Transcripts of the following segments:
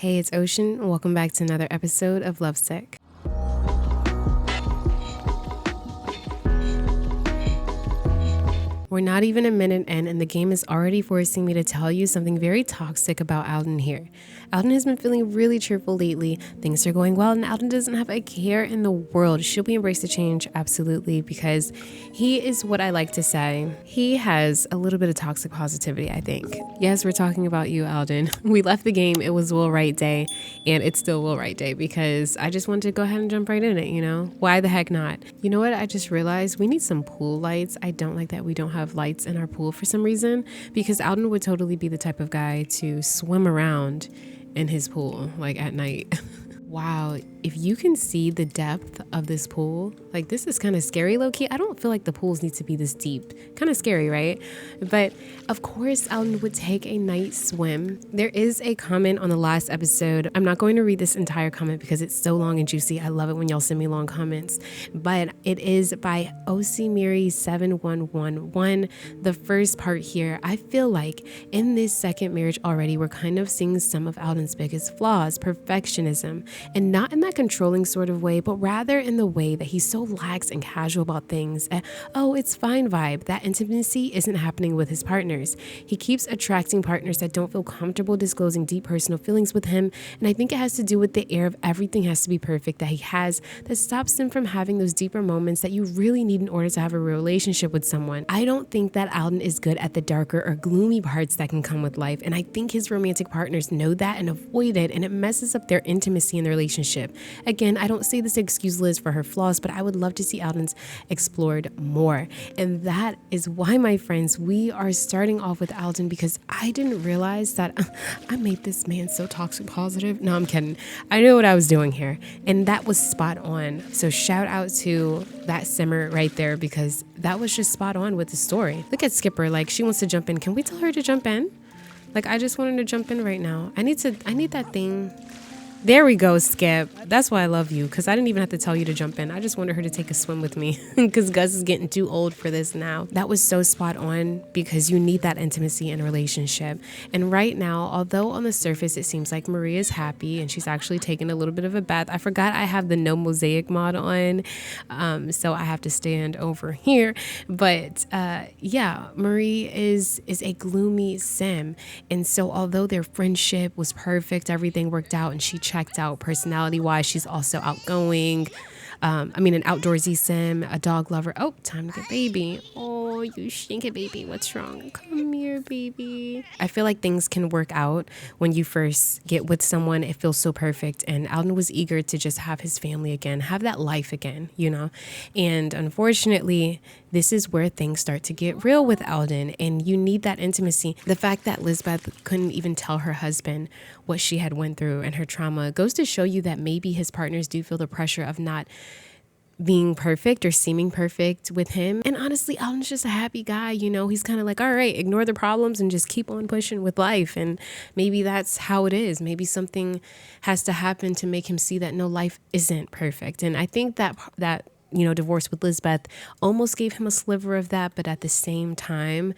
Hey, it's Ocean. Welcome back to another episode of Lovesick. We're not even a minute in, and the game is already forcing me to tell you something very toxic about Alden here. Alden has been feeling really cheerful lately. Things are going well, and Alden doesn't have a care in the world. Should we embrace the change? Absolutely, because he is what I like to say. He has a little bit of toxic positivity, I think. Yes, we're talking about you, Alden. We left the game. It was Will Wright Day, and it's still Will Wright Day because I just wanted to go ahead and jump right in it, you know? Why the heck not? You know what? I just realized we need some pool lights. I don't like that we don't have lights in our pool for some reason, because Alden would totally be the type of guy to swim around in his pool like at night. Wow, if you can see the depth of this pool, like this is kind of scary low-key. I don't feel like the pools need to be this deep. Kind of scary, right? But of course, Alden would take a night swim. There is a comment on the last episode. I'm not going to read this entire comment because it's so long and juicy. I love it when y'all send me long comments. But it is by 𝘰𝘱𝘦𝘯. The first part here, I feel like in this second marriage already, we're kind of seeing some of Alden's biggest flaws, perfectionism. And not in that controlling sort of way, but rather in the way that he's so lax and casual about things. Oh, it's fine vibe. That intimacy isn't happening with his partners. He keeps attracting partners that don't feel comfortable disclosing deep personal feelings with him. And I think it has to do with the air of everything has to be perfect that he has that stops him from having those deeper moments that you really need in order to have a real relationship with someone. I don't think that Alden is good at the darker or gloomy parts that can come with life. And I think his romantic partners know that and avoid it, and it messes up their intimacy in their relationship. Again, I don't say this to excuse Liz for her flaws, but I would love to see Alden's explored more. And that is why, my friends, we are starting off with Alden, because I didn't realize that I made this man so toxic positive. No, I'm kidding. I know what I was doing here, and that was spot on. So shout out to that simmer right there, because that was just spot on with the story. Look at Skipper, like she wants to jump in. Can we tell her to jump in? Like, I just wanted to jump in right now. I need that thing. There we go, Skip. That's why I love you, because I didn't even have to tell you to jump in. I just wanted her to take a swim with me because Gus is getting too old for this now. That was so spot on, because you need that intimacy in a relationship. And right now, although on the surface it seems like Marie is happy and she's actually taking a little bit of a bath. I forgot I have the no mosaic mod on, so I have to stand over here. But yeah, Marie is a gloomy sim. And so although their friendship was perfect, everything worked out, and she checked out personality wise, she's also outgoing, an outdoorsy sim, a dog lover. Oh, time to get baby. Oh, you stinky baby, what's wrong? Come here, baby. I feel like things can work out when you first get with someone. It feels so perfect, and Alden was eager to just have his family again, have that life again, you know. And unfortunately, this is where things start to get real with Alden, and you need that intimacy. The fact that Lizbeth couldn't even tell her husband what she had went through and her trauma goes to show you that maybe his partners do feel the pressure of not being perfect or seeming perfect with him. And honestly, Alden's just a happy guy, you know. He's kind of like, all right, ignore the problems and just keep on pushing with life. And maybe that's how it is. Maybe something has to happen to make him see that no, life isn't perfect. And I think that divorce with Lizbeth almost gave him a sliver of that, but at the same time,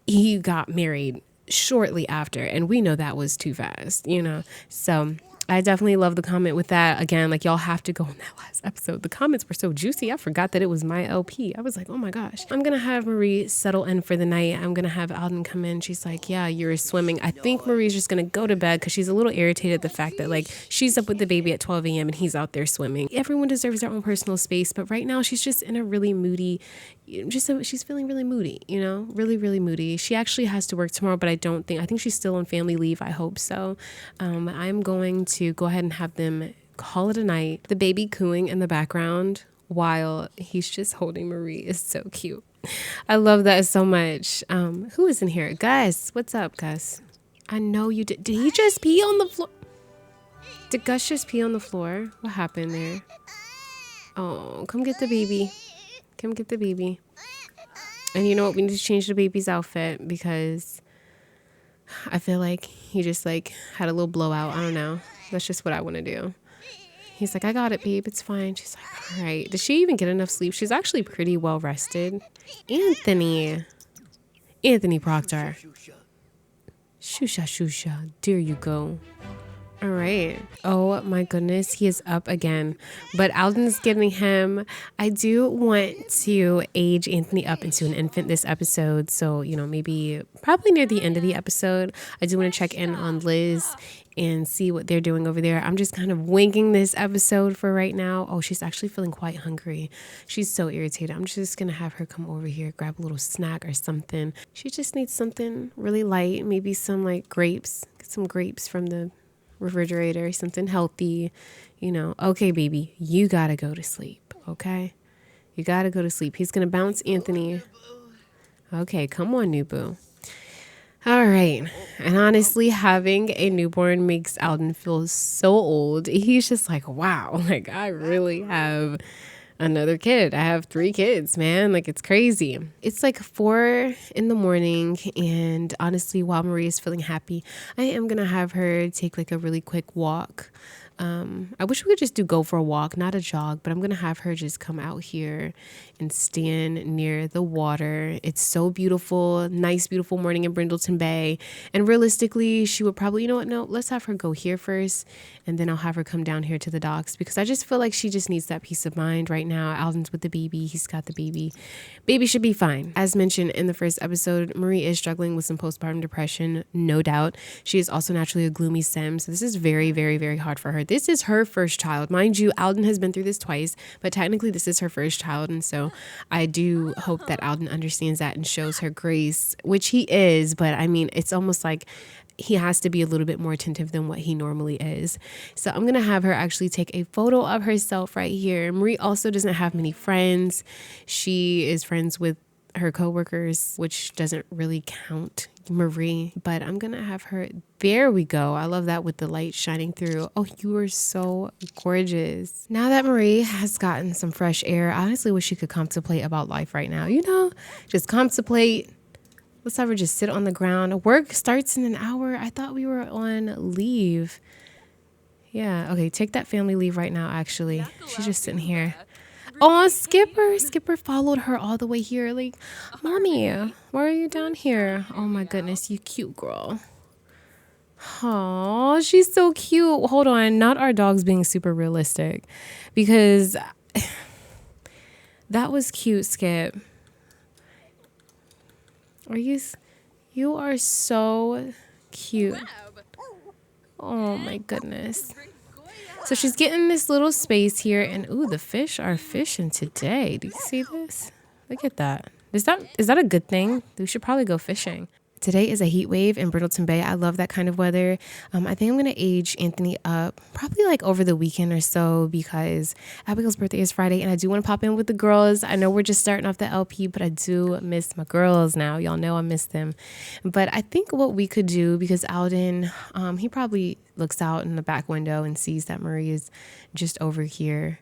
he got married shortly after, and we know that was too fast, you know. So I definitely love the comment with that. Again, like, y'all have to go on that last episode. The comments were so juicy. I forgot that it was my LP. I was like, oh my gosh. I'm going to have Marie settle in for the night. I'm going to have Alden come in. She's like, yeah, you're swimming. I think Marie's just going to go to bed because she's a little irritated at the fact that, like, she's up with the baby at 12 a.m. and he's out there swimming. Everyone deserves their own personal space. But right now she's just in a really moody, she's feeling really moody, you know, really, really moody. She actually has to work tomorrow, but I think she's still on family leave. I hope so. I'm going to go ahead and have them call it a night. The baby cooing in the background while he's just holding Marie is so cute. I love that so much. Who is in here? Gus, what's up, Gus? I know you did. Did he just pee on the floor? Did Gus just pee on the floor? What happened there? Oh, come get the baby. Come get the baby. And you know what? We need to change the baby's outfit because I feel like he just like had a little blowout. I don't know. That's just what I want to do. He's like, I got it, babe. It's fine. She's like, all right. Did she even get enough sleep? She's actually pretty well rested. Anthony Proctor. Shusha, shusha. There you go. All right. Oh my goodness, he is up again. But Alden's getting him. I do want to age Anthony up into an infant this episode. So, maybe probably near the end of the episode, I do want to check in on Liz and see what they're doing over there. I'm just kind of winging this episode for right now. Oh, she's actually feeling quite hungry. She's so irritated. I'm just going to have her come over here, grab a little snack or something. She just needs something really light, maybe some like grapes, get some grapes from the refrigerator, something healthy, Okay, baby, you gotta go to sleep. Okay, you gotta go to sleep. He's gonna bounce Anthony. Okay, come on, new boo. All right. And honestly, having a newborn makes Alden feel so old. He's just like, wow, like I really have another kid. I have 3 kids, man. Like, it's crazy. It's like 4 in the morning. And honestly, while Marie is feeling happy, I am going to have her take like a really quick walk. I wish we could just go for a walk, not a jog, but I'm going to have her just come out here and stand near the water. It's so beautiful, nice, beautiful morning in Brindleton Bay. And realistically, she would probably, you know what? No, let's have her go here first. And then I'll have her come down here to the docks because I just feel like she just needs that peace of mind right now. Alden's with the baby. He's got the baby. Baby should be fine. As mentioned in the first episode, Marie is struggling with some postpartum depression, no doubt. She is also naturally a gloomy sim. So this is very, very, very hard for her. This is her first child. Mind you, Alden has been through this twice, but technically this is her first child. And so I do hope that Alden understands that and shows her grace, which he is. But I mean, it's almost like he has to be a little bit more attentive than what he normally is. So I'm going to have her actually take a photo of herself right here. Marie also doesn't have many friends. She is friends with her coworkers, which doesn't really count Marie, but I'm going to have her. There we go. I love that with the light shining through. Oh, you are so gorgeous. Now that Marie has gotten some fresh air, I honestly wish she could contemplate about life right now. Just contemplate. Let's have her just sit on the ground. Work starts in an hour. I thought we were on leave. Yeah. Okay. Take that family leave right now, actually. She's just sitting here. Oh, Skipper. Skipper followed her all the way here. Like, Mommy, why are you down here? Oh, my goodness. You cute girl. Oh, she's so cute. Hold on. Not our dogs being super realistic. Because that was cute, Skip. You are so cute. Oh my goodness. So she's getting this little space here, and ooh, the fish are fishing today. Do you see this? Look at that. Is that a good thing? We should probably go fishing. Today is a heat wave in Brindleton Bay. I love that kind of weather. I think I'm going to age Anthony up probably like over the weekend or so because Abigail's birthday is Friday and I do want to pop in with the girls. I know we're just starting off the LP, but I do miss my girls now. Y'all know I miss them. But I think what we could do, because Alden, he probably looks out in the back window and sees that Marie is just over here.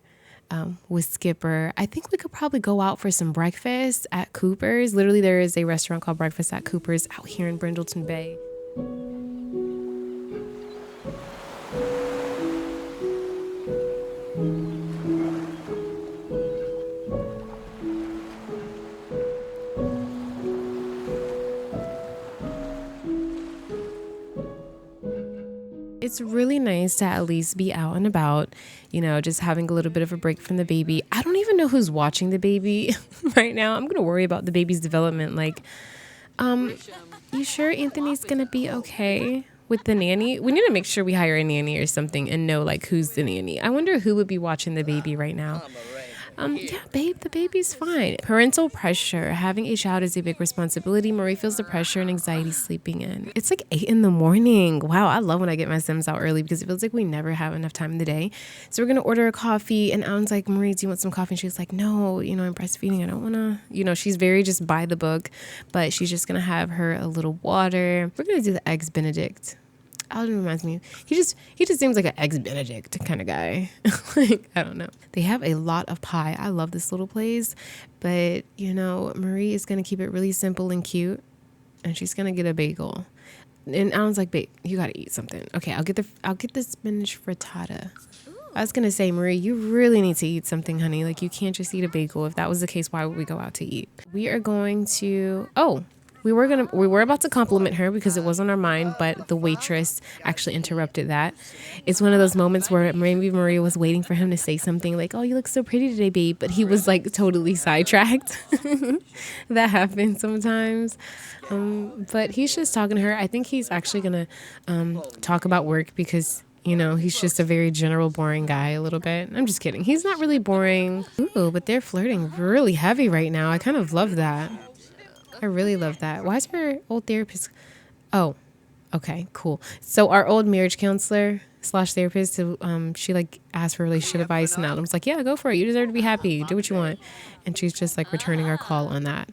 With Skipper, I think we could probably go out for some breakfast at Cooper's. Literally, there is a restaurant called Breakfast at Cooper's out here in Brindleton Bay. It's really nice to at least be out and about, just having a little bit of a break from the baby. I don't even know who's watching the baby right now. I'm going to worry about the baby's development. You sure Anthony's going to be okay with the nanny? We need to make sure we hire a nanny or something and know who's the nanny. I wonder who would be watching the baby right now. Yeah, babe, the baby's fine. Parental pressure. Having a child is a big responsibility. Marie feels the pressure and anxiety sleeping in. It's like 8 a.m. Wow, I love when I get my Sims out early because it feels like we never have enough time in the day. So we're going to order a coffee and Alan's like, Marie, do you want some coffee? And she's like, no, I'm breastfeeding. I don't want to, she's very just by the book, but she's just going to have her a little water. We're going to do the eggs Benedict. Alden reminds me, he just seems like an eggs Benedict kind of guy. I don't know. They have a lot of pie. I love this little place, but Marie is going to keep it really simple and cute, and she's going to get a bagel. And Alan's like, babe, you got to eat something. Okay, I'll get the spinach frittata. I was going to say, Marie, you really need to eat something, honey. You can't just eat a bagel. If that was the case, why would we go out to eat? We are going to, We were about to compliment her because it was on our mind, but the waitress actually interrupted that. It's one of those moments where maybe Maria was waiting for him to say something like, "Oh, you look so pretty today, babe," but he was like totally sidetracked. That happens sometimes. But he's just talking to her. I think he's actually gonna talk about work because, you know, he's just a very general, boring guy a little bit. I'm just kidding. He's not really boring. Ooh, but they're flirting really heavy right now. I kind of love that. I really love that. Why is her old therapist? Oh, okay, cool. So our old marriage counselor slash therapist, she like asked for relationship advice, and Adam's like, "Yeah, go for it. You deserve to be happy. Do what you want." And she's just like returning our call on that.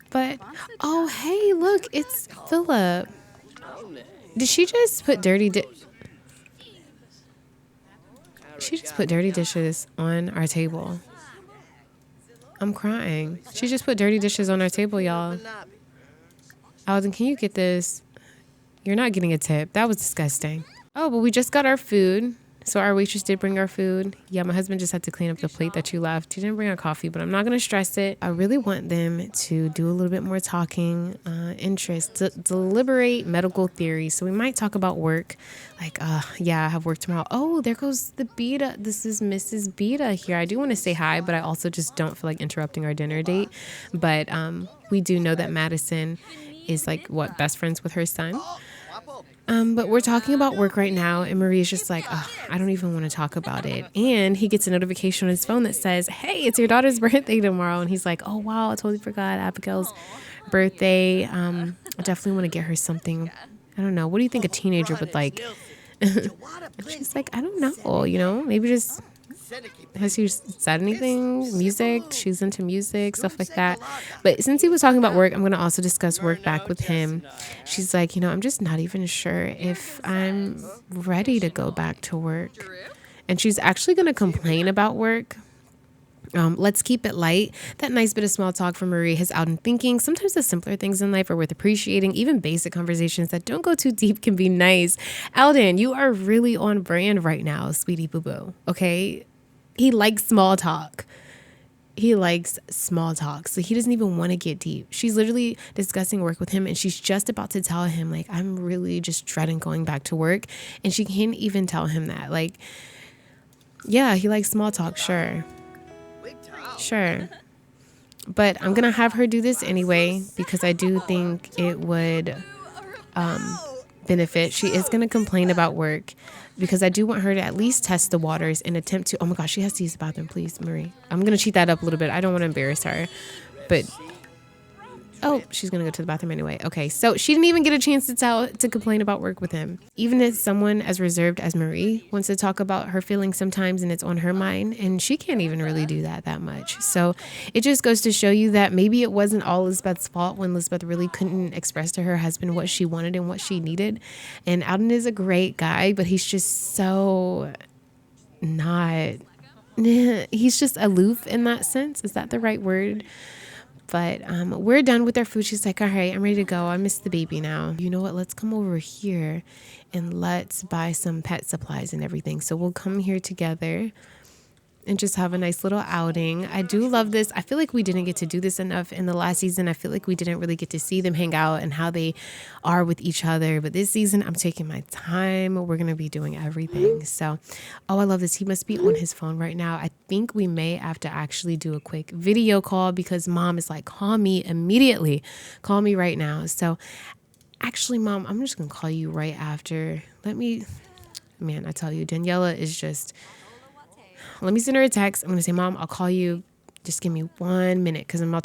But oh, hey, look, it's Philip. Did she just put She just put dirty dishes on our table. I'm crying. She just put dirty dishes on our table, y'all. Alden, can you get this? You're not getting a tip. That was disgusting. Oh, but we just got our food. So our waitress did bring our food. Yeah, my husband just had to clean up the plate that you left. He didn't bring our coffee, but I'm not going to stress it. I really want them to do a little bit more talking, interest, deliberate medical theory. So we might talk about work. Like, yeah, I have work tomorrow. Oh, there goes the 𝘵𝘮𝘮. This is Mrs. 𝘵𝘮𝘮 here. I do want to say hi, but I also just don't feel like interrupting our dinner date. But we do know that Madison is like, what, best friends with her son. But we're talking about work right now, and Maria's just like, oh, I don't even want to talk about it. And he gets a notification on his phone that says, "Hey, it's your daughter's birthday tomorrow." And he's like, "Oh, wow, I totally forgot Abigail's birthday. I definitely want to get her something. I don't know. What do you think a teenager would like?" And she's like, "I don't know, you know, maybe just..." Has she said anything? Music? She's into music, stuff like that. But since he was talking about work, I'm going to also discuss work back with him. She's like, you know, I'm just not even sure if I'm ready to go back to work. And she's actually going to complain about work. Let's keep it light. That nice bit of small talk from Marie has Alden thinking. Sometimes the simpler things in life are worth appreciating. Even basic conversations that don't go too deep can be nice. Alden, you are really on brand right now, sweetie boo boo. Okay. He likes small talk. So he doesn't even want to get deep. She's literally discussing work with him, and she's just about to tell him, like, I'm really just dreading going back to work. And she can't even tell him that. Like, yeah, he likes small talk. Sure. But I'm going to have her do this anyway, because I do think it would benefit. She is going to complain about work, because I do want her to at least test the waters and attempt to, oh my gosh, she has to use the bathroom, please, Marie. I'm going to cheat that up a little bit. I don't want to embarrass her, but oh, she's going to go to the bathroom anyway. Okay, so she didn't even get a chance to complain about work with him. Even if someone as reserved as Marie wants to talk about her feelings sometimes and it's on her mind, and she can't even really do that much. So it just goes to show you that maybe it wasn't all Lizbeth's fault when Lizbeth really couldn't express to her husband what she wanted and what she needed. And Alden is a great guy, but he's just so not... He's just aloof in that sense. Is that the right word? But we're done with our food. She's like, all right, I'm ready to go. I miss the baby now. You know what? Let's come over here and let's buy some pet supplies and everything. So we'll come here together and just have a nice little outing. I do love this. I feel like we didn't get to do this enough in the last season. I feel like we didn't really get to see them hang out and how they are with each other. But this season, I'm taking my time. We're going to be doing everything. So, oh, I love this. He must be on his phone right now. I think we may have to actually do a quick video call, because mom is like, call me immediately. Call me right now. So actually, mom, I'm just going to call you right after. Man, I tell you, Daniela is just... Let me send her a text. I'm going to say, Mom, I'll call you. Just give me 1 minute, because I'm about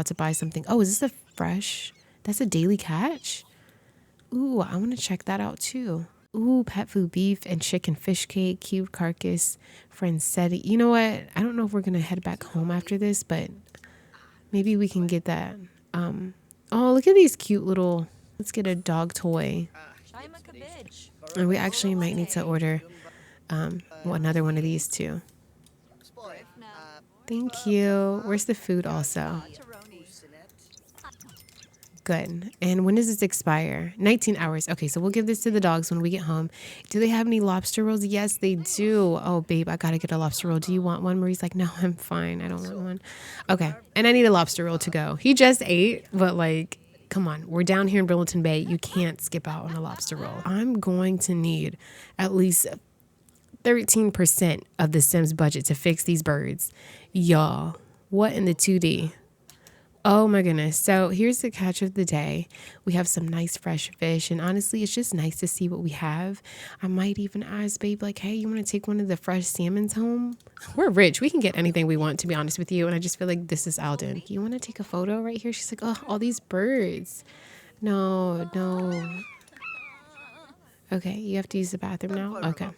to buy something. Oh, is this a fresh? That's a daily catch? Ooh, I want to check that out too. Ooh, pet food, beef and chicken, fish cake, cubed carcass, francetti. You know what? I don't know if we're going to head back home after this, but maybe we can get that. Oh, look at these cute little, let's get a dog toy. And we actually might need to order another one of these too. Thank you. Where's the food also? Good. And when does this expire? 19 hours. Okay, so we'll give this to the dogs when we get home. Do they have any lobster rolls? Yes, they do. Oh, babe, I gotta get a lobster roll. Do you want one? Marie's like, no, I'm fine. I don't want one. Okay, and I need a lobster roll to go. He just ate, but like, come on. We're down here in Burlington Bay. You can't skip out on a lobster roll. I'm going to need at least 13% of the Sims budget to fix these birds. Y'all, what in the 2D? Oh my goodness. So here's the catch of the day. We have some nice fresh fish, and honestly, it's just nice to see what we have. I might even ask babe, like, hey, you want to take one of the fresh salmons home? We're rich. We can get anything we want, to be honest with you. And I just feel like this is Alden. You want to take a photo right here? She's like, oh, all these birds. No. Okay, you have to use the bathroom now? Okay.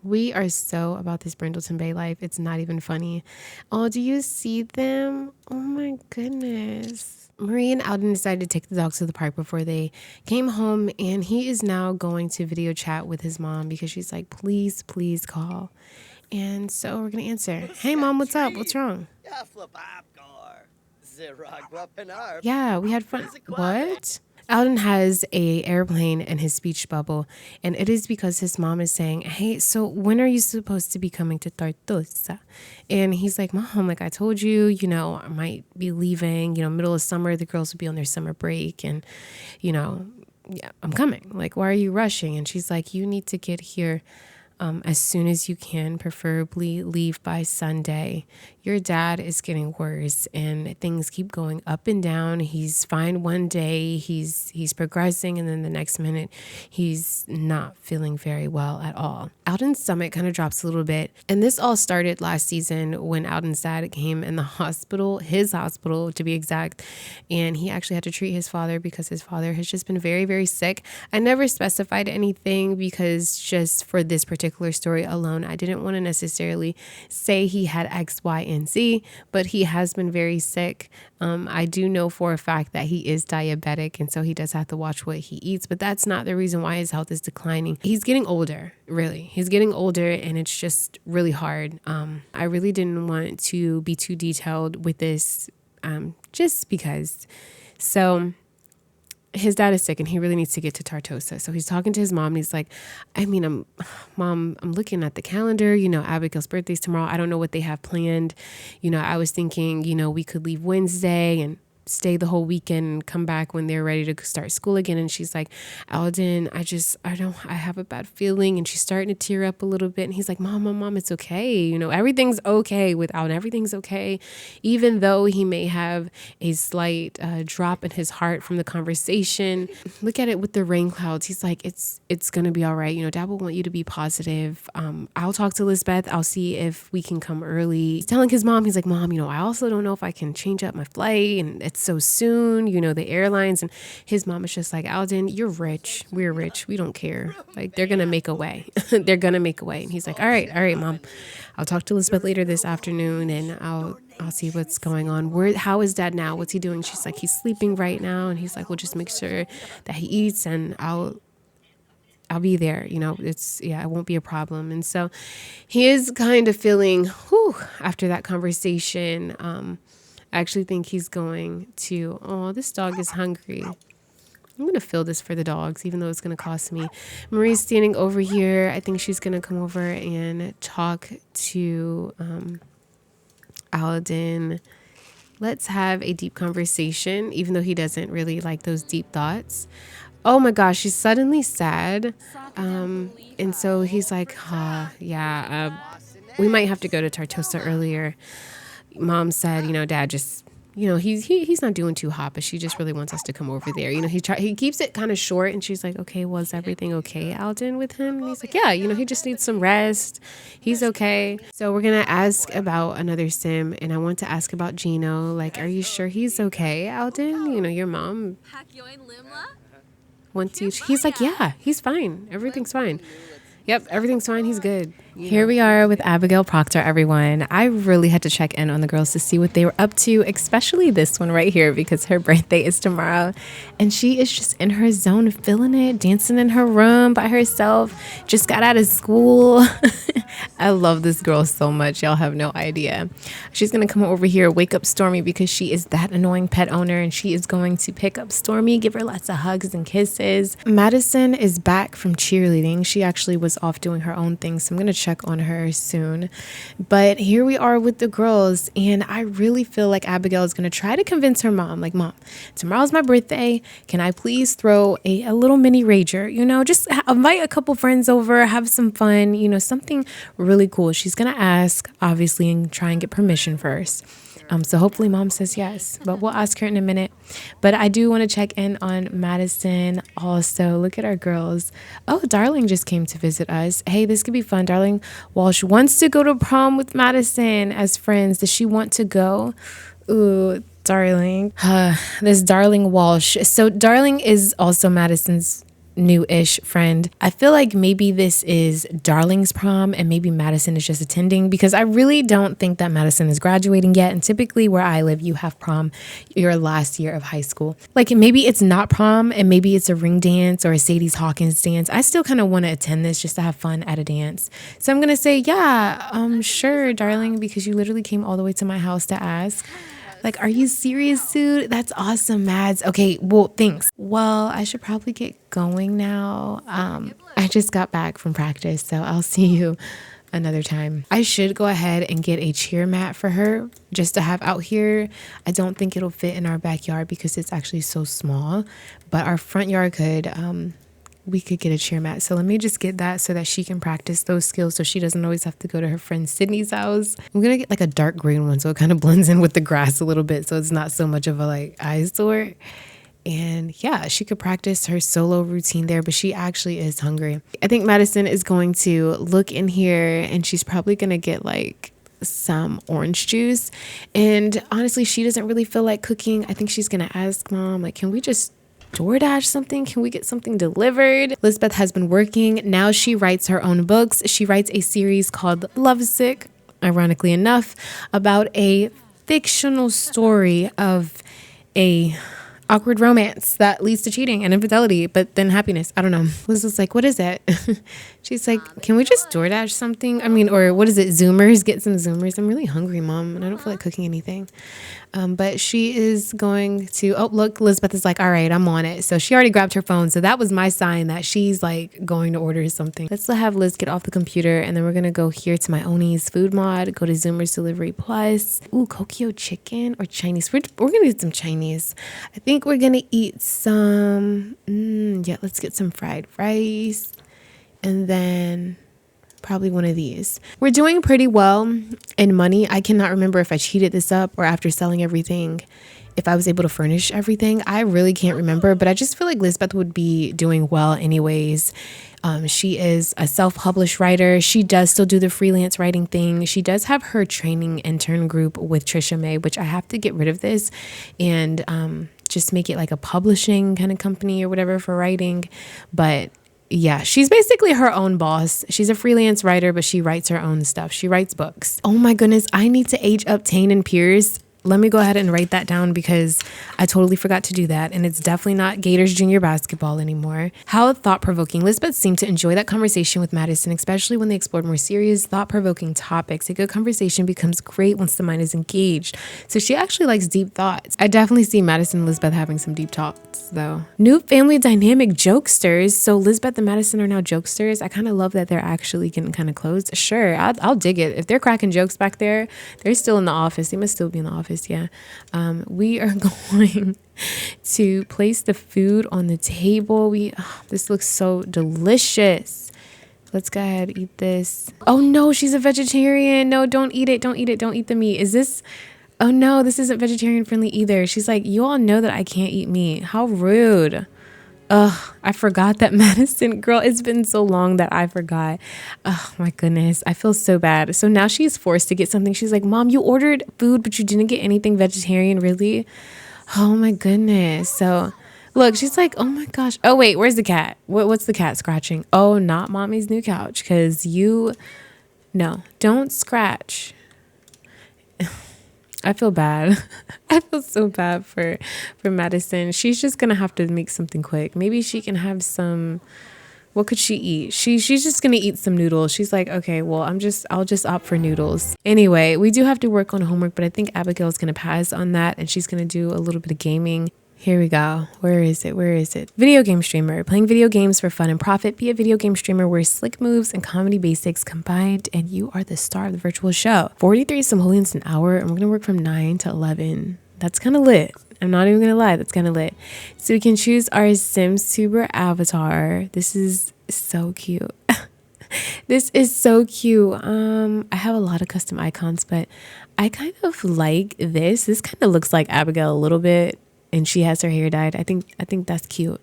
We are so about this Brindleton Bay life. It's not even funny. Oh, do you see them? Oh my goodness. Marie and Alden decided to take the dogs to the park before they came home, and he is now going to video chat with his mom because she's like, please call. And so we're going to answer. Hey, Mom, what's up? What's wrong? Yeah, we had fun. What? Alden has a airplane in his speech bubble, and it is because his mom is saying, hey, so when are you supposed to be coming to Tortosa? And he's like, Mom, like I told you, I might be leaving, middle of summer, the girls will be on their summer break, and, yeah, I'm coming. Like, why are you rushing? And she's like, you need to get here as soon as you can, preferably leave by Sunday. Your dad is getting worse and things keep going up and down. He's fine one day, he's progressing, and then the next minute he's not feeling very well at all. Alden's stomach kind of drops a little bit, and this all started last season when Alden's dad came in the hospital, his hospital to be exact, and he actually had to treat his father because his father has just been very, very sick. I never specified anything because just for this particular story alone, I didn't want to necessarily say he had X, Y, and Z, but he has been very sick. I do know for a fact that he is diabetic, and so he does have to watch what he eats, but that's not the reason why his health is declining. He's getting older, really. He's getting older, and it's just really hard. I really didn't want to be too detailed with this, just because. So his dad is sick and he really needs to get to Tortosa. So he's talking to his mom and he's like, Mom, I'm looking at the calendar, Abigail's birthday's tomorrow. I don't know what they have planned. I was thinking, we could leave Wednesday and stay the whole weekend and come back when they're ready to start school again. And she's like, Alden, I have a bad feeling. And she's starting to tear up a little bit. And he's like, Mom, it's okay. Everything's okay with Alden. Everything's okay. Even though he may have a slight drop in his heart from the conversation. Look at it with the rain clouds. He's like, it's going to be all right. Dad will want you to be positive. I'll talk to Lizbeth. I'll see if we can come early. He's telling his mom, he's like, Mom, I also don't know if I can change up my flight. And it's so soon, the airlines. And his mom is just like, Alden, you're rich. We're rich. We don't care. Like, they're going to make a way. They're going to make a way. And he's like, all right, Mom. I'll talk to Elizabeth later this afternoon and I'll see what's going on. How is Dad now? What's he doing? She's like, he's sleeping right now. And he's like, well, just make sure that he eats and I'll be there. It won't be a problem. And so he is kind of feeling, after that conversation, I actually think he's going to, this dog is hungry. I'm going to fill this for the dogs, even though it's going to cost me. Marie's standing over here. I think she's going to come over and talk to Alden. Let's have a deep conversation, even though he doesn't really like those deep thoughts. Oh my gosh, she's suddenly sad. And so he's like, we might have to go to Tortosa earlier. Mom said, Dad just, he's not doing too hot, but she just really wants us to come over there. He keeps it kind of short, and she's like, okay, well, is everything okay, Alden, with him? And he's like, yeah, he just needs some rest. He's okay. So we're going to ask about another sim, and I want to ask about Gino. Like, are you sure he's okay, Alden? Your mom wants you. He's like, yeah, he's fine. Everything's fine. Yep, everything's fine. He's good. Here we are with Abigail Proctor, everyone. I really had to check in on the girls to see what they were up to, especially this one right here because her birthday is tomorrow. And she is just in her zone, feeling it, dancing in her room by herself, just got out of school. I love this girl so much. Y'all have no idea. She's going to come over here, wake up Stormy because she is that annoying pet owner, and she is going to pick up Stormy, give her lots of hugs and kisses. Madison is back from cheerleading. She actually was off doing her own thing, so I'm going to check on her soon. But here we are with the girls, and I really feel like Abigail is going to try to convince her mom, like, Mom, tomorrow's my birthday. Can I please throw a little mini rager? You know, just invite a couple friends over, have some fun, you know, something really cool. She's going to ask, obviously, and try and get permission first. So hopefully mom says yes, but we'll ask her in a minute. But I do want to check in on Madison also. Look at our girls. Oh, Darling just came to visit us. Hey, this could be fun. Darling Walsh wants to go to prom with Madison as friends. Does she want to go? Ooh, Darling. This Darling Walsh. So Darling is also Madison's new-ish friend. I feel like maybe this is Darling's prom and maybe Madison is just attending, because I really don't think that Madison is graduating yet. And typically where I live, you have prom your last year of high school. Like maybe it's not prom and maybe it's a ring dance or a Sadie's Hawkins dance. I still kind of want to attend this just to have fun at a dance. So I'm going to say, yeah, sure, Darling, because you literally came all the way to my house to ask. Like, are you serious, dude? That's awesome, Mads. Okay, well, thanks. Well, I should probably get going now. I just got back from practice, so I'll see you another time. I should go ahead and get a cheer mat for her just to have out here. I don't think it'll fit in our backyard because it's actually so small, but our front yard could. We could get a cheer mat. So let me just get that so that she can practice those skills so she doesn't always have to go to her friend Sydney's house. I'm going to get like a dark green one so it kind of blends in with the grass a little bit so it's not so much of a like eyesore. And yeah, she could practice her solo routine there, but she actually is hungry. I think Madison is going to look in here and she's probably going to get like some orange juice. And honestly, she doesn't really feel like cooking. I think she's going to ask mom, like, can we just DoorDash something? Can we get something delivered? Lizbeth has been working. Now she writes her own books. She writes a series called Lovesick, ironically enough, about a fictional story of a awkward romance that leads to cheating and infidelity, but then happiness. I don't know. Liz is like, what is it? She's like, can we just DoorDash something? I mean, or what is it? Zoomers? Get some Zoomers. I'm really hungry, Mom, and I don't feel like cooking anything. But she is going to, oh, look, Lizbeth is like, all right, I'm on it. So she already grabbed her phone. So that was my sign that she's like going to order something. Let's have Liz get off the computer. And then we're going to go here to my Oni's food mod, go to Zoomers Delivery Plus. Ooh, Kokyo chicken or Chinese. We're going to get some Chinese. I think we're going to eat some, yeah, let's get some fried rice. And then probably one of these. We're doing pretty well in money. I cannot remember if I cheated this up or after selling everything, if I was able to furnish everything. I really can't remember, but I just feel like Lizbeth would be doing well anyways. She is a self-published writer. She does still do the freelance writing thing. She does have her training intern group with 𝘵𝘱𝘨, which I have to get rid of this and just make it like a publishing kind of company or whatever for writing. But yeah, she's basically her own boss. She's a freelance writer, but she writes her own stuff. She writes books. Oh my goodness, I need to age up Tane and Pierce. Let me go ahead and write that down because I totally forgot to do that. And it's definitely not Gators junior basketball anymore. How thought-provoking. Lizbeth seemed to enjoy that conversation with Madison, especially when they explored more serious, thought-provoking topics. A good conversation becomes great once the mind is engaged. So she actually likes deep thoughts. I definitely see Madison and Lizbeth having some deep talks, though. New family dynamic jokesters. So Lizbeth and Madison are now jokesters. I kind of love that they're actually getting kind of close. Sure, I'll dig it. If they're cracking jokes back there, they're still in the office. They must still be in the office. Yeah. We are going to place the food on the table. This looks so delicious. Let's go ahead and eat this. Oh no, she's a vegetarian. No, don't eat it. Don't eat it. Don't eat the meat. Is this? Oh no, this isn't vegetarian friendly either. She's like, you all know that I can't eat meat. How rude. Ugh, I forgot that Madison, girl, it's been so long that I forgot. Oh my goodness, I feel so bad. So now she's forced to get something. She's like, Mom, you ordered food, but you didn't get anything vegetarian, really? Oh my goodness. So look, she's like, oh my gosh. Oh wait, where's the cat? What's the cat scratching? Oh, not Mommy's new couch, because you No, don't scratch. I feel bad. I feel so bad for Madison. She's just gonna have to make something quick. Maybe she can have some. What could she eat? She's just gonna eat some noodles. She's like, okay, well, I'll just opt for noodles. Anyway, we do have to work on homework, but I think Abigail's gonna pass on that, and she's gonna do a little bit of gaming. Here we go. Where is it? Where is it? Video game streamer. Playing video games for fun and profit. Be a video game streamer where slick moves and comedy basics combined, and you are the star of the virtual show. 43 simoleons an hour, and we're gonna work from 9 to 11. That's kind of lit. I'm not even gonna lie, that's kind of lit. So we can choose our Sims Tuber avatar. This is so cute. This is so cute. I have a lot of custom icons, but I kind of like this. This kind of looks like Abigail a little bit, and she has her hair dyed. I think that's cute.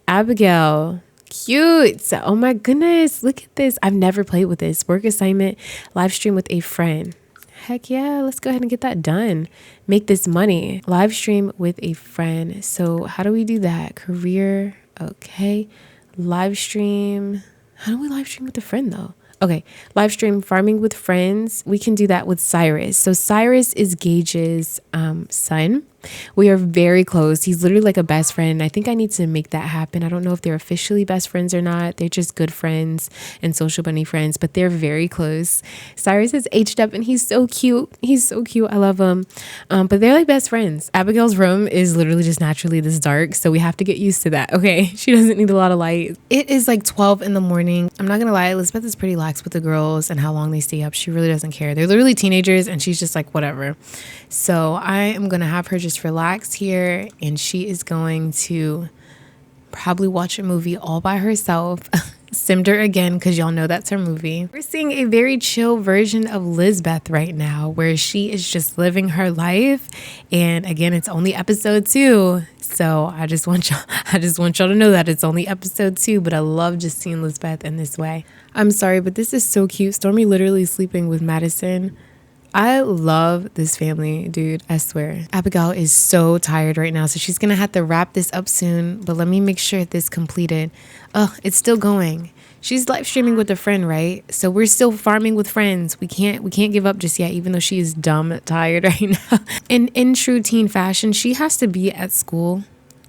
Abigail, cute. So, oh my goodness, look at this. I've never played with this. Work assignment, live stream with a friend. Heck yeah, let's go ahead and get that done. Make this money. Live stream with a friend. So how do we do that? Career, okay. Live stream. How do we live stream with a friend though? Okay, live stream farming with friends. We can do that with Cyrus. So Cyrus is Gage's son. We are very close. He's literally like a best friend. I think I need to make that happen. I don't know if they're officially best friends or not. They're just good friends and social bunny friends, but they're very close. Cyrus is aged up and he's so cute. He's so cute. I love him. But they're like best friends. Abigail's room is literally just naturally this dark, so we have to get used to that. Okay, she doesn't need a lot of light. It is like 12 in the morning. I'm not gonna lie, Lizbeth is pretty lax with the girls and how long they stay up. She really doesn't care. They're literally teenagers and she's just like whatever. So I am gonna have her just relax here, and she is going to probably watch a movie all by herself. Cinder again, because y'all know that's her movie. We're seeing a very chill version of Lizbeth right now, where she is just living her life. And again, it's only episode 2. So I just want y'all to know that it's only episode 2, but I love just seeing Lizbeth in this way. I'm sorry, but this is so cute. Stormy literally sleeping with Madison. I love this family, dude. I swear. Abigail is so tired right now, so she's gonna have to wrap this up soon. But let me make sure this completed. Oh, it's still going. She's live streaming with a friend, right? So we're still farming with friends. We can't give up just yet, even though she is dumb tired right now. And in true teen fashion, she has to be at school,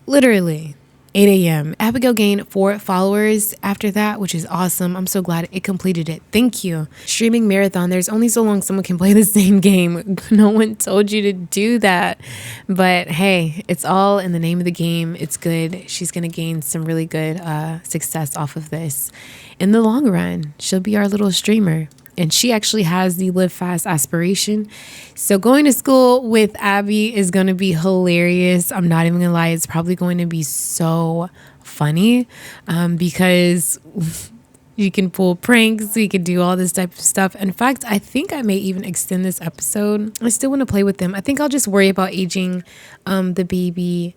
literally. 8 a.m. Abigail gained 4 followers after that, which is awesome. I'm so glad it completed it. Thank you. Streaming marathon. There's only so long someone can play the same game. No one told you to do that. But hey, it's all in the name of the game. It's good. She's going to gain some really good success off of this. In the long run, she'll be our little streamer. And she actually has the live fast aspiration. So going to school with Abby is going to be hilarious. I'm not even gonna lie. It's probably going to be so funny because you can pull pranks. You can do all this type of stuff. In fact, I think I may even extend this episode. I still want to play with them. I think I'll just worry about aging the baby.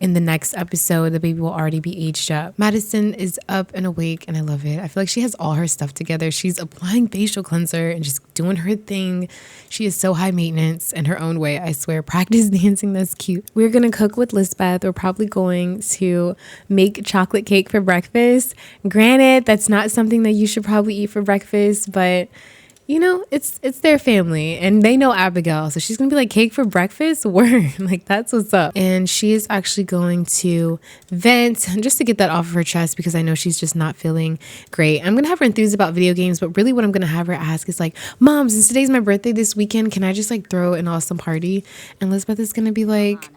In the next episode, the baby will already be aged up. Madison is up and awake, and I love it. I feel like she has all her stuff together. She's applying facial cleanser and just doing her thing. She is so high maintenance in her own way, I swear. Practice dancing, that's cute. We're gonna cook with Lizbeth. We're probably going to make chocolate cake for breakfast. Granted, that's not something that you should probably eat for breakfast, but you know, it's their family and they know Abigail. So she's going to be like, cake for breakfast? Word. Like, that's what's up. And she is actually going to vent just to get that off of her chest because I know she's just not feeling great. I'm going to have her enthuse about video games, but really what I'm going to have her ask is like, Mom, since today's my birthday this weekend, can I just like throw an awesome party? And Lizbeth is going to be like,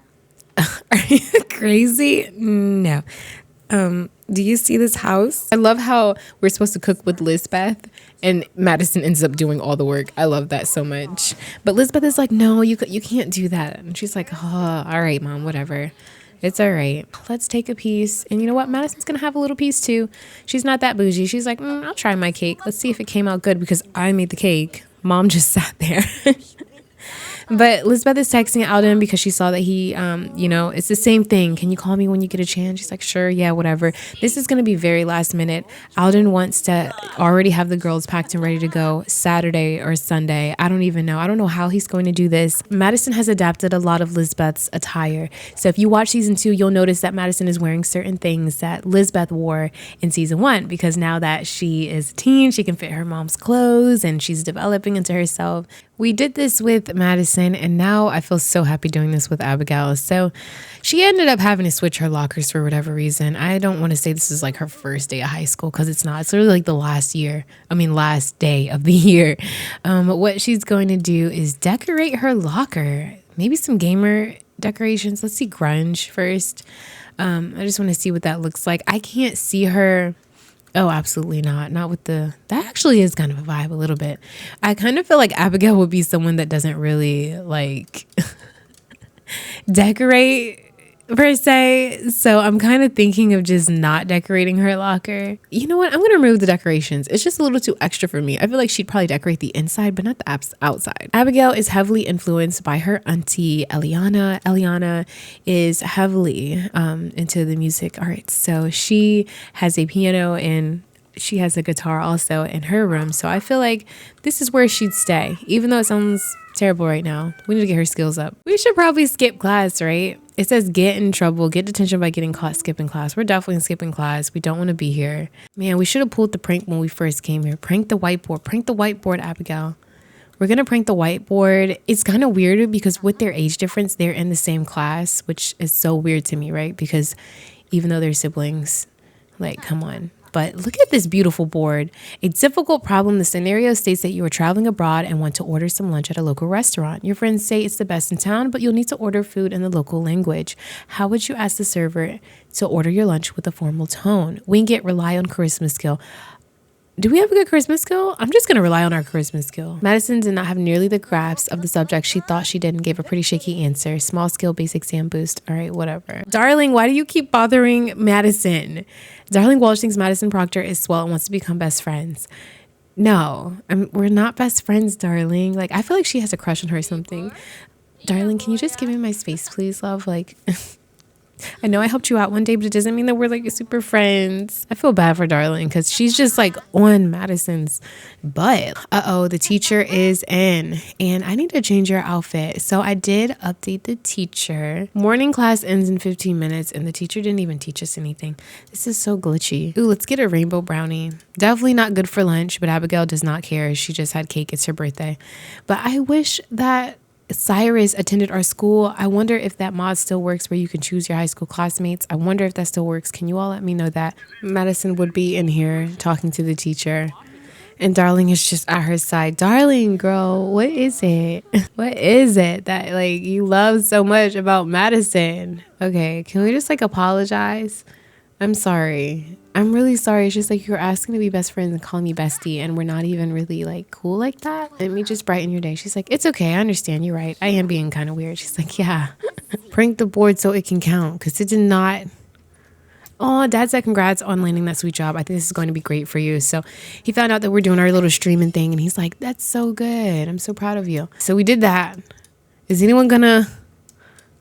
are you crazy? No. Do you see this house? I love how we're supposed to cook with Lizbeth and Madison ends up doing all the work. I love that so much. But Lizbeth is like, no, you can't do that. And she's like, oh, all right, Mom, whatever. It's all right. Let's take a piece. And you know what? Madison's going to have a little piece too. She's not that bougie. She's like, I'll try my cake. Let's see if it came out good because I made the cake. Mom just sat there. But Lizbeth is texting Alden because she saw that he, it's the same thing. Can you call me when you get a chance? She's like, sure, yeah, whatever. This is going to be very last minute. Alden wants to already have the girls packed and ready to go Saturday or Sunday. I don't even know. I don't know how he's going to do this. Madison has adapted a lot of Lizbeth's attire. So if you watch season 2, you'll notice that Madison is wearing certain things that Lizbeth wore in season 1, because now that she is a teen, she can fit her mom's clothes and she's developing into herself. We did this with Madison, and now I feel so happy doing this with Abigail. So she ended up having to switch her lockers for whatever reason. I don't want to say this is like her first day of high school, because it's not. It's really like the last day of the year. What she's going to do is decorate her locker. Maybe some gamer decorations. Let's see grunge first. I just want to see what that looks like. I can't see her. Oh, absolutely not. Not with that actually is kind of a vibe a little bit. I kind of feel like Abigail would be someone that doesn't really like decorate per se. So I'm kind of thinking of just not decorating her locker. You know what? I'm going to remove the decorations. It's just a little too extra for me. I feel like she'd probably decorate the inside, but not the outside. Abigail is heavily influenced by her auntie, Eliana. Eliana is heavily into the music arts. So she has a piano and she has a guitar also in her room. So I feel like this is where she'd stay, even though it sounds terrible right now. We need to get her skills up. We should probably skip class, right? It says get in trouble, get detention by getting caught skipping class. We're definitely skipping class. We don't want to be here. Man, we should have pulled the prank when we first came here. Prank the whiteboard. Prank the whiteboard, Abigail. We're going to prank the whiteboard. It's kind of weird because with their age difference, they're in the same class, which is so weird to me, right? Because even though they're siblings, like, come on. But look at this beautiful board. A difficult problem. The scenario states that you are traveling abroad and want to order some lunch at a local restaurant. Your friends say it's the best in town, but you'll need to order food in the local language. How would you ask the server to order your lunch with a formal tone? Wing it, rely on charisma skill. Do we have a good charisma skill? I'm just going to rely on our charisma skill. Madison did not have nearly the grasp of the subject she thought she did and gave a pretty shaky answer. Small skill, basic exam boost. All right, whatever. Darling, why do you keep bothering Madison? Darling Walsh thinks Madison Proctor is swell and wants to become best friends. No, we're not best friends, darling. Like, I feel like she has a crush on her or something. Darling, can you just give me my space, please, love? Like... I know I helped you out one day, but it doesn't mean that we're like super friends. I feel bad for Darling because she's just like on Madison's butt. The teacher is in and I need to change your outfit. So I did update the teacher. Morning class ends in 15 minutes and the teacher didn't even teach us anything. This is so glitchy. Ooh, let's get a rainbow brownie. Definitely not good for lunch, but Abigail does not care. She just had cake. It's her birthday. But I wish that Cyrus attended our school. I wonder if that mod still works where you can choose your high school classmates. I wonder if that still works. Can you all let me know that? Madison would be in here talking to the teacher. And Darling is just at her side. Darling, girl, what is it? What is it that like you love so much about Madison? Okay, can we just like apologize? I'm sorry. I'm really sorry. It's just like you're asking to be best friends and calling me bestie and we're not even really like cool like that. Let me just brighten your day. She's like, it's okay. I understand. You're right. I am being kind of weird. She's like, yeah. Prank the board so it can count because it did not. Oh, Dad said congrats on landing that sweet job. I think this is going to be great for you. So he found out that we're doing our little streaming thing and he's like, that's so good. I'm so proud of you. So we did that. Is anyone gonna,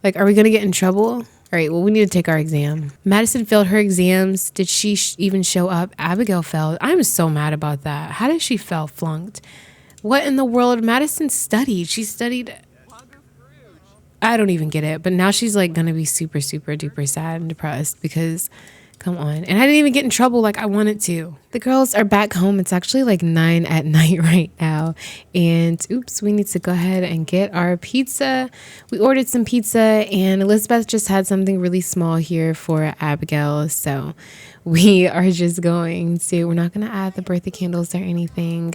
like, are we gonna get in trouble? All right, well, we need to take our exam. Madison failed her exams. Did she even show up? Abigail failed. I'm so mad about that. How did she fail? Flunked. What in the world? Madison studied. She studied. I don't even get it. But now she's like going to be super, super duper sad and depressed because, come on. And I didn't even get in trouble like I wanted to. The girls are back home. It's actually like 9 at night right now. And oops, we need to go ahead and get our pizza. We ordered some pizza and Elizabeth just had something really small here for Abigail. So we are just going to, we're not going to add the birthday candles or anything.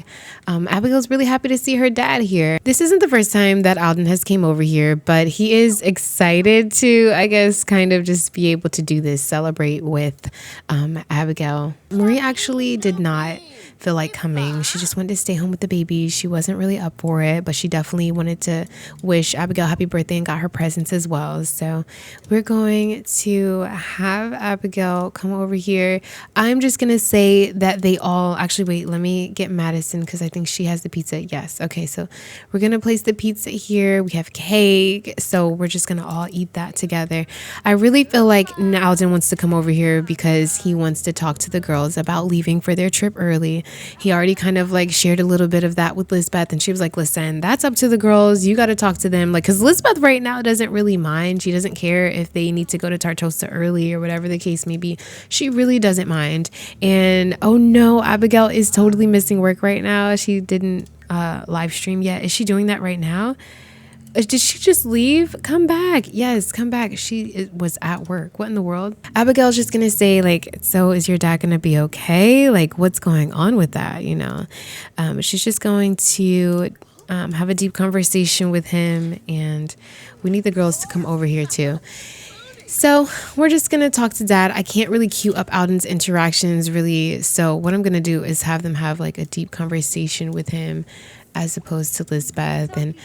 Abigail's really happy to see her dad here. This isn't the first time that Alden has came over here, but he is excited to, I guess, kind of just be able to do this, celebrate with Abigail. Marie actually did not feel like coming. She just wanted to stay home with the baby. She wasn't really up for it, but she definitely wanted to wish Abigail happy birthday and got her presents as well. So we're going to have Abigail come over here. I'm just going to say that they all, actually, wait, let me get Madison because I think she has the pizza. Yes. Okay. So we're going to place the pizza here. We have cake. So we're just going to all eat that together. I really feel like Alden wants to come over here because he wants to talk to the girls about leaving for their trip early. He already kind of like shared a little bit of that with lizbeth, and she was like, listen, that's up to the girls. You got to talk to them. Like, because lizbeth right now doesn't really mind. She doesn't care if they need to go to 𝘵𝘮𝘮 early or whatever the case may be. She really doesn't mind. And oh no, Abigail is totally missing work right now. She didn't live stream yet. Is she doing that right now? Did she just leave? Come back. Yes, come back. She was at work. What in the world? Abigail's just going to say, like, so is your dad going to be okay? Like, what's going on with that? You know, she's just going to have a deep conversation with him. And we need the girls to come over here too. So we're just going to talk to dad. I can't really queue up Alden's interactions really. So what I'm going to do is have them have like a deep conversation with him as opposed to lizbeth. And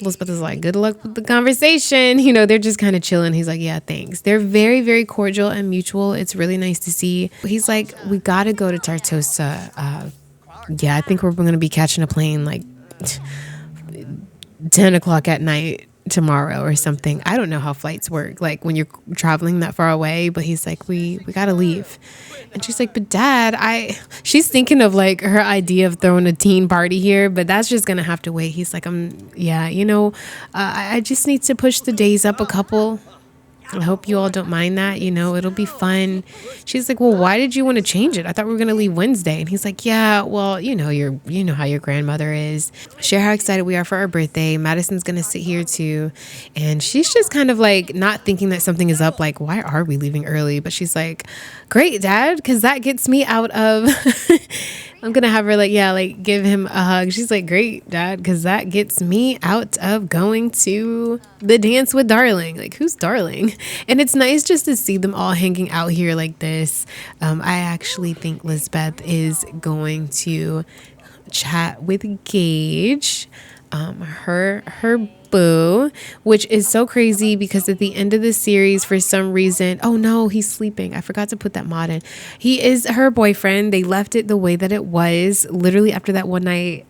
lizbeth is like, good luck with the conversation. You know, they're just kind of chilling. He's like, yeah, thanks. They're very, very cordial and mutual. It's really nice to see. He's like, we got to go to 𝘵𝘮𝘮. Yeah, I think we're going to be catching a plane like 10 o'clock at night tomorrow or something. I don't know how flights work, like when you're traveling that far away, but he's like, we gotta leave. And she's like, but dad, she's thinking of like her idea of throwing a teen party here, but that's just gonna have to wait. He's like, yeah, you know, I just need to push the days up a couple. I hope you all don't mind that, you know, it'll be fun. She's like, well, why did you want to change it? I thought we were going to leave Wednesday. And he's like, yeah, well, you know how your grandmother is. Share how excited we are for our birthday. Madison's going to sit here too. And she's just kind of like not thinking that something is up. Like, why are we leaving early? But she's like, great, dad, because that gets me out of... I'm going to have her like, yeah, like give him a hug. She's like, great, dad, because that gets me out of going to the dance with Darling. Like, who's Darling? And it's nice just to see them all hanging out here like this. I actually think lizbeth is going to chat with Gage, her boo, which is so crazy because at the end of the series, for some reason, oh no, he's sleeping. I forgot to put that mod in. He is her boyfriend. They left it the way that it was. Literally after that one night,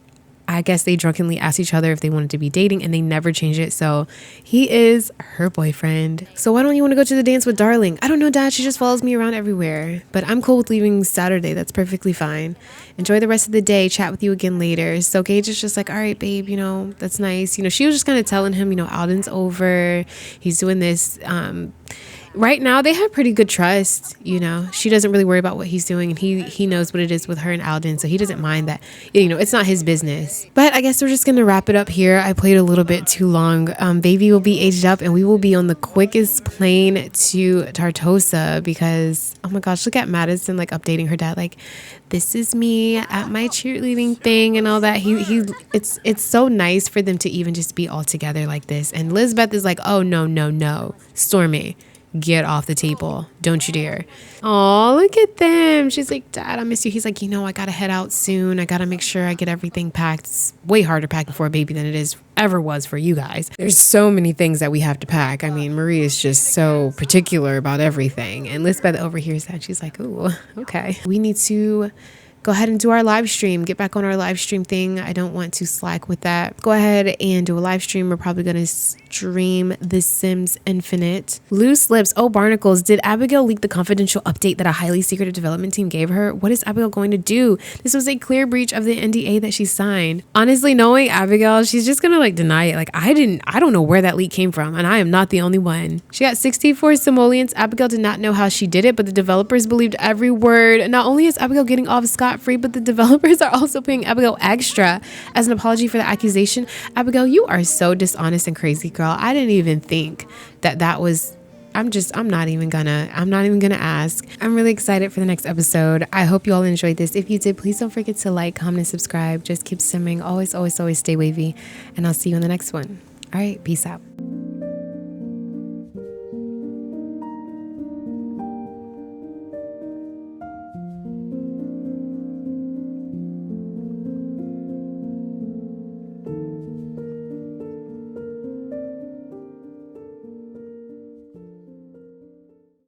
I guess they drunkenly asked each other if they wanted to be dating and they never changed it. So he is her boyfriend. So why don't you want to go to the dance with Darling? I don't know, dad. She just follows me around everywhere. But I'm cool with leaving Saturday. That's perfectly fine. Enjoy the rest of the day. Chat with you again later. So Gage is just like, all right, babe, you know, that's nice. You know, she was just kind of telling him, you know, Alden's over. He's doing this. Right now they have pretty good trust, you know. She doesn't really worry about what he's doing, and he knows what it is with her and Alden, so he doesn't mind that, you know, it's not his business. But I guess we're just gonna wrap it up here. I played a little bit too long. Baby will be aged up and we will be on the quickest plane to 𝘵𝘮𝘮 because, oh my gosh, look at Madison like updating her dad like, this is me at my cheerleading thing and all that. It's so nice for them to even just be all together like this. And lizbeth is like, oh no, Stormy, get off the table. Don't you dare. Oh, look at them. She's like, dad, I miss you. He's like, you know, I got to head out soon. I got to make sure I get everything packed. It's way harder packing for a baby than it ever was for you guys. There's so many things that we have to pack. I mean, Marie is just so particular about everything. And lizbeth overhears that. She's like, ooh, okay. We need to go ahead and do our live stream. Get back on our live stream thing. I don't want to slack with that. Go ahead and do a live stream. We're probably going to stream The Sims Infinite. Loose lips. Oh, barnacles. Did Abigail leak the confidential update that a highly secretive development team gave her? What is Abigail going to do? This was a clear breach of the NDA that she signed. Honestly, knowing Abigail, she's just going to like deny it. Like, I don't know where that leak came from, and I am not the only one. She got 64 simoleons. Abigail did not know how she did it, but the developers believed every word. Not only is Abigail getting off scot-free, but the developers are also paying Abigail extra as an apology for the accusation. Abigail, you are so dishonest and crazy, girl. I didn't even think that was... I'm not even gonna ask. I'm really excited for the next episode. I hope you all enjoyed this. If you did, please don't forget to like, comment, and subscribe. Just keep simming. Always, always, always stay wavy. And I'll see you in the next one. All right, peace out.